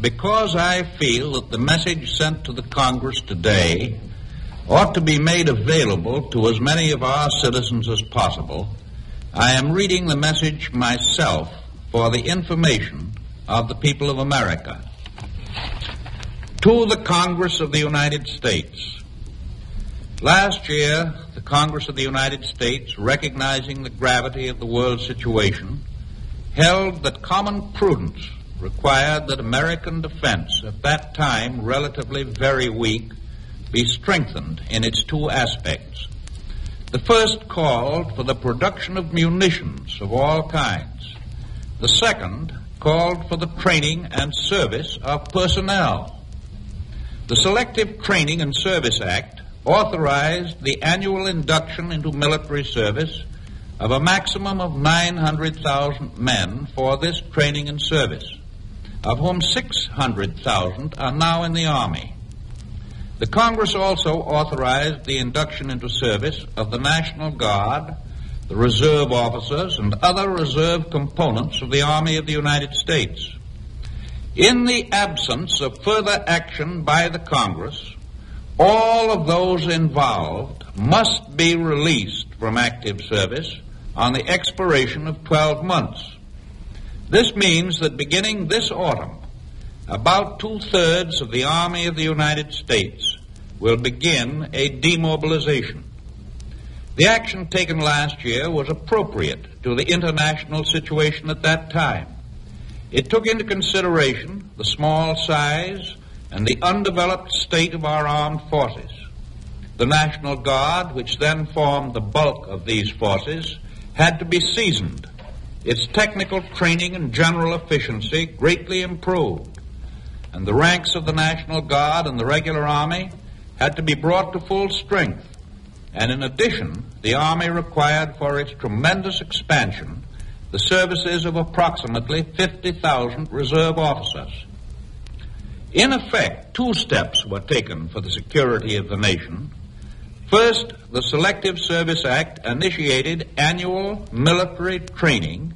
because I feel that the message sent to the Congress today ought to be made available to as many of our citizens as possible, I am reading the message myself for the information of the people of America. To the Congress of the United States. Last year, the Congress of the United States, recognizing the gravity of the world situation, held that common prudence required that American defense, at that time relatively very weak, be strengthened in its two aspects. The first called for the production of munitions of all kinds. The second called for the training and service of personnel. The Selective Training and Service Act authorized the annual induction into military service of a maximum of 900,000 men for this training and service, of whom 600,000 are now in the Army. The Congress also authorized the induction into service of the National Guard, the reserve officers, and other reserve components of the Army of the United States. In the absence of further action by the Congress, all of those involved must be released from active service on the expiration of 12 months. This means that beginning this autumn, about 2/3 of the Army of the United States will begin a demobilization. The action taken last year was appropriate to the international situation at that time. It took into consideration the small size and the undeveloped state of our armed forces. The National Guard, which then formed the bulk of these forces, had to be seasoned, its technical training and general efficiency greatly improved, and the ranks of the National Guard and the regular Army had to be brought to full strength, and in addition, the Army required for its tremendous expansion the services of approximately 50,000 reserve officers. In effect, two steps were taken for the security of the nation. First, the Selective Service Act initiated annual military training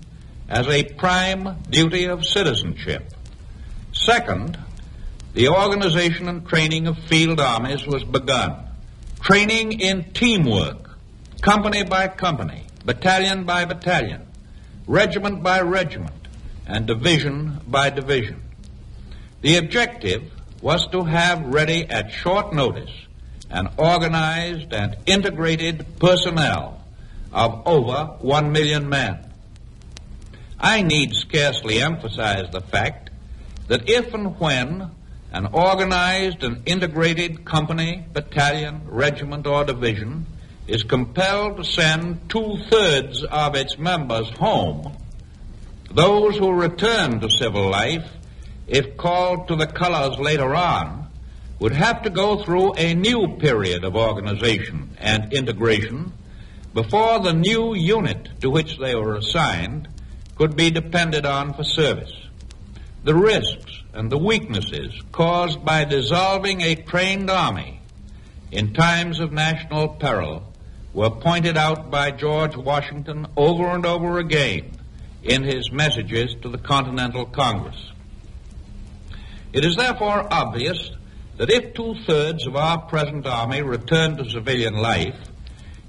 as a prime duty of citizenship. Second, the organization and training of field armies was begun. Training in teamwork, company by company, battalion by battalion, regiment by regiment, and division by division. The objective was to have ready at short notice an organized and integrated personnel of over 1 million men. I need scarcely emphasize the fact that if and when an organized and integrated company, battalion, regiment, or division is compelled to send 2/3 of its members home, those who return to civil life, if called to the colors later on, would have to go through a new period of organization and integration before the new unit to which they were assigned could be depended on for service. The risks and the weaknesses caused by dissolving a trained army in times of national peril were pointed out by George Washington over and over again in his messages to the Continental Congress. It is therefore obvious that if 2/3 of our present Army return to civilian life,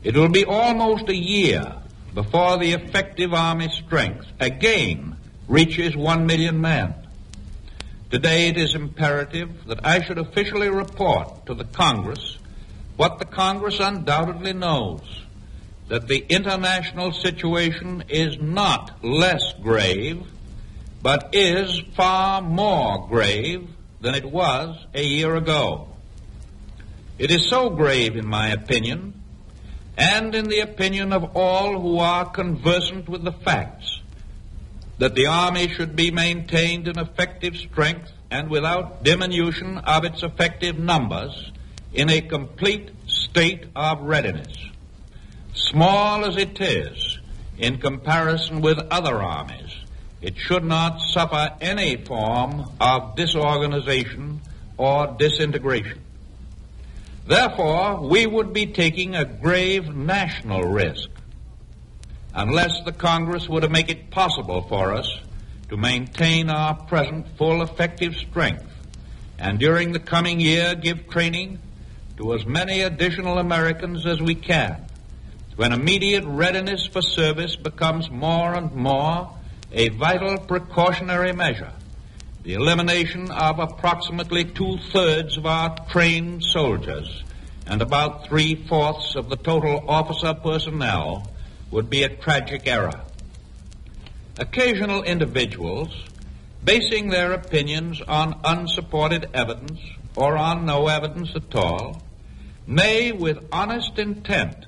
it will be almost a year before the effective Army strength again reaches 1 million men. Today it is imperative that I should officially report to the Congress what the Congress undoubtedly knows, that the international situation is not less grave, but is far more grave than it was a year ago. It is so grave, in my opinion, and in the opinion of all who are conversant with the facts, that the Army should be maintained in effective strength and without diminution of its effective numbers in a complete state of readiness. Small as it is in comparison with other armies, it should not suffer any form of disorganization or disintegration. Therefore, we would be taking a grave national risk unless the Congress were to make it possible for us to maintain our present full effective strength, and during the coming year give training to as many additional Americans as we can, when immediate readiness for service becomes more and more a vital precautionary measure. The elimination of approximately 2/3 of our trained soldiers and about 3/4 of the total officer personnel would be a tragic error. Occasional individuals, basing their opinions on unsupported evidence or on no evidence at all, may, with honest intent,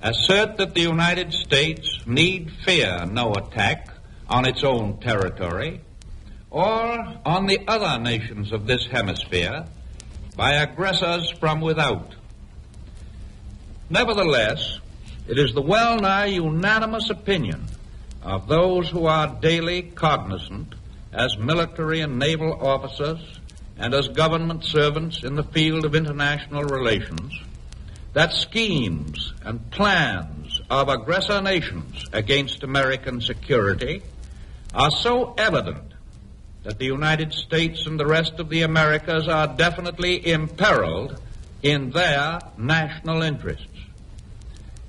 assert that the United States need fear no attack on its own territory or on the other nations of this hemisphere by aggressors from without. Nevertheless, it is the well-nigh unanimous opinion of those who are daily cognizant as military and naval officers and as government servants in the field of international relations that schemes and plans of aggressor nations against American security are so evident that the United States and the rest of the Americas are definitely imperiled in their national interests.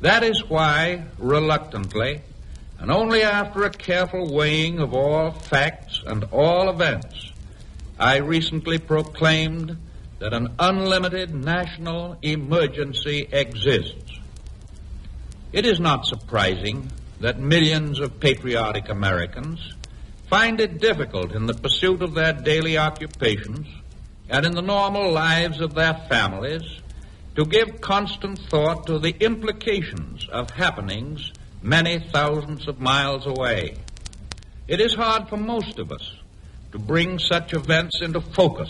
That is why, reluctantly, and only after a careful weighing of all facts and all events, I recently proclaimed that an unlimited national emergency exists. It is not surprising that millions of patriotic Americans find it difficult in the pursuit of their daily occupations and in the normal lives of their families to give constant thought to the implications of happenings many thousands of miles away. It is hard for most of us to bring such events into focus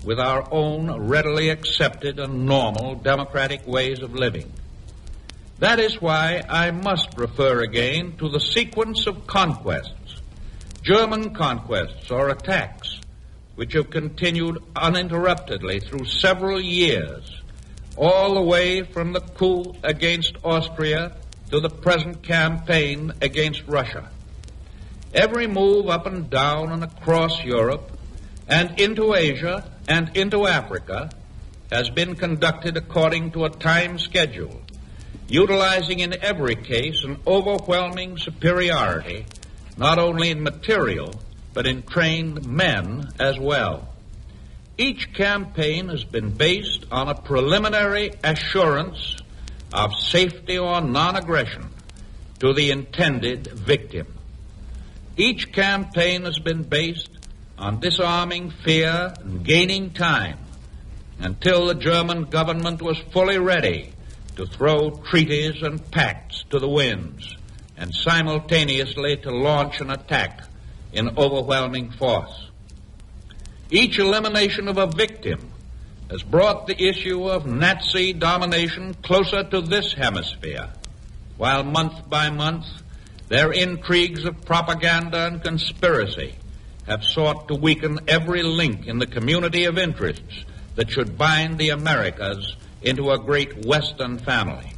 with our own readily accepted and normal democratic ways of living. That is why I must refer again to the sequence of conquests, German conquests or attacks, which have continued uninterruptedly through several years, all the way from the coup against Austria to the present campaign against Russia. Every move up and down and across Europe and into Asia and into Africa has been conducted according to a time schedule, utilizing in every case an overwhelming superiority, not only in material, but in trained men as well. Each campaign has been based on a preliminary assurance of safety or non-aggression to the intended victim. Each campaign has been based on disarming fear and gaining time until the German government was fully ready to throw treaties and pacts to the winds and simultaneously to launch an attack in overwhelming force. Each elimination of a victim has brought the issue of Nazi domination closer to this hemisphere, while month by month their intrigues of propaganda and conspiracy have sought to weaken every link in the community of interests that should bind the Americas into a great Western family.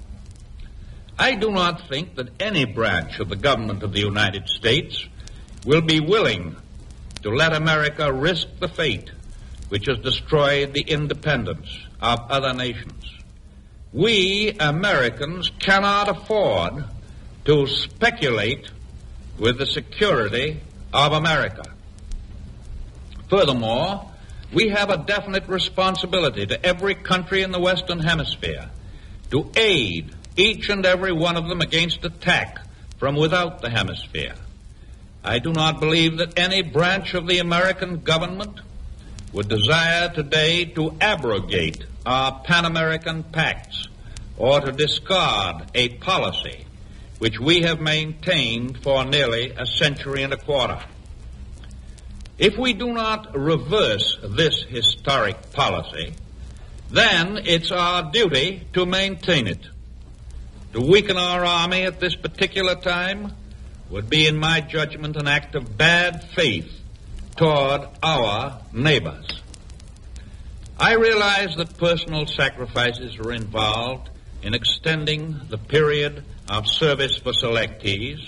I do not think that any branch of the government of the United States will be willing to let America risk the fate which has destroyed the independence of other nations. We Americans cannot afford to speculate with the security of America. Furthermore, we have a definite responsibility to every country in the Western Hemisphere to aid each and every one of them against attack from without the hemisphere. I do not believe that any branch of the American government would desire today to abrogate our Pan-American pacts or to discard a policy which we have maintained for nearly a century and a quarter. If we do not reverse this historic policy, then it's our duty to maintain it. To weaken our army at this particular time would be, in my judgment, an act of bad faith toward our neighbors. I realize that personal sacrifices are involved in extending the period of service for selectees,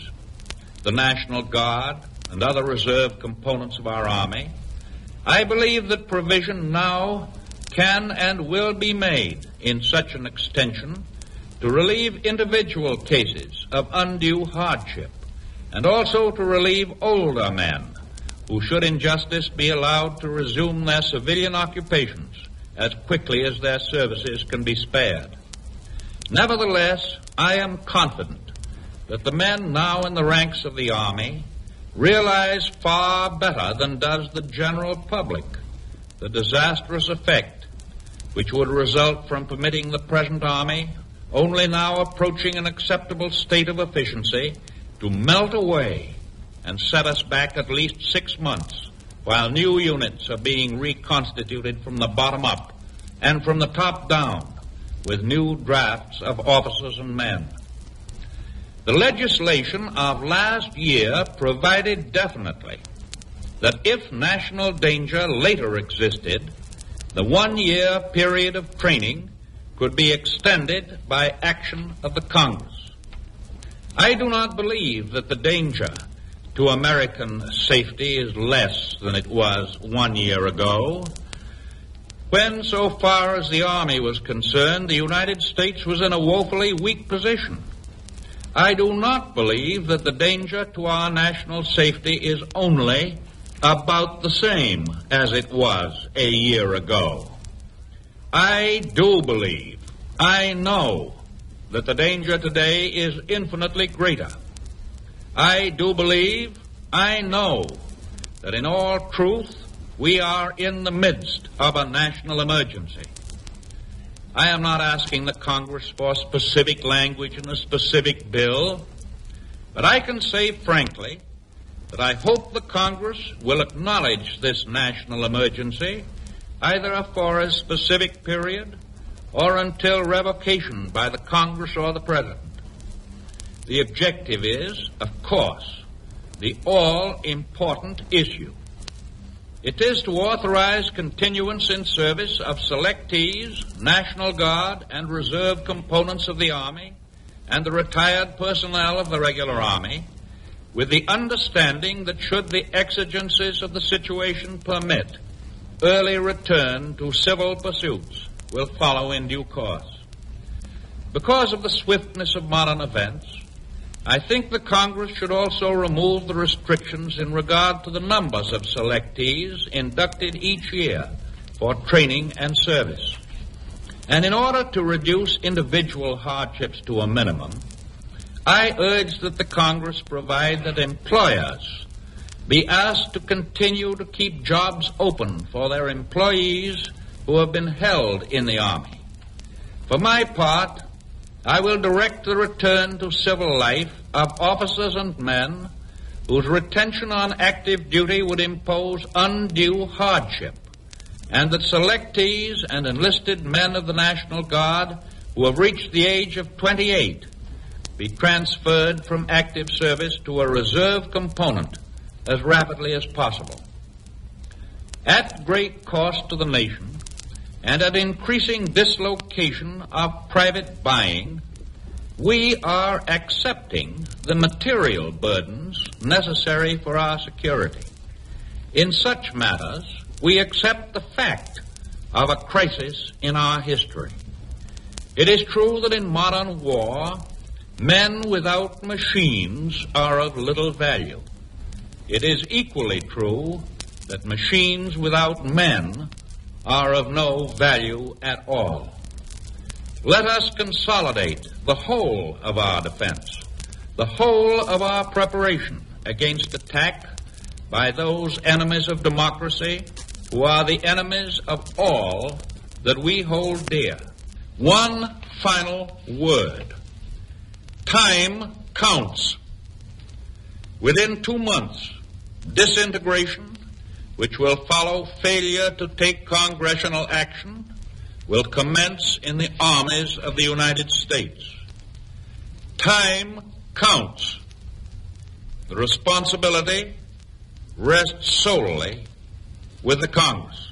the National Guard, and other reserve components of our Army, I believe that provision now can and will be made in such an extension to relieve individual cases of undue hardship, and also to relieve older men who should in justice be allowed to resume their civilian occupations as quickly as their services can be spared. Nevertheless, I am confident that the men now in the ranks of the Army realize far better than does the general public the disastrous effect which would result from permitting the present Army, only now approaching an acceptable state of efficiency, to melt away and set us back at least 6 months while new units are being reconstituted from the bottom up and from the top down with new drafts of officers and men. The legislation of last year provided definitely that if national danger later existed, the 1-year period of training could be extended by action of the Congress. I do not believe that the danger to American safety is less than it was 1 year ago, when, so far as the Army was concerned, the United States was in a woefully weak position. I do not believe that the danger to our national safety is only about the same as it was a year ago. I do believe, I know, that the danger today is infinitely greater. I do believe, I know, that in all truth we are in the midst of a national emergency. I am not asking the Congress for specific language in a specific bill, but I can say frankly that I hope the Congress will acknowledge this national emergency either for a specific period or until revocation by the Congress or the President. The objective is, of course, the all-important issue. It is to authorize continuance in service of selectees, National Guard, and reserve components of the Army, and the retired personnel of the regular Army, with the understanding that should the exigencies of the situation permit, early return to civil pursuits will follow in due course. Because of the swiftness of modern events, I think the Congress should also remove the restrictions in regard to the numbers of selectees inducted each year for training and service. And in order to reduce individual hardships to a minimum, I urge that the Congress provide that employers be asked to continue to keep jobs open for their employees who have been held in the Army. For my part, I will direct the return to civil life of officers and men whose retention on active duty would impose undue hardship, and that selectees and enlisted men of the National Guard who have reached the age of 28 be transferred from active service to a reserve component as rapidly as possible. At great cost to the nation, and at increasing dislocation of private buying, we are accepting the material burdens necessary for our security. In such matters, we accept the fact of a crisis in our history. It is true that in modern war, men without machines are of little value. It is equally true that machines without men are of no value at all. Let us consolidate the whole of our defense, the whole of our preparation against attack by those enemies of democracy who are the enemies of all that we hold dear. One final word. Time counts. Within 2 months, disintegration, which will follow failure to take congressional action, will commence in the armies of the United States. Time counts. The responsibility rests solely with the Congress.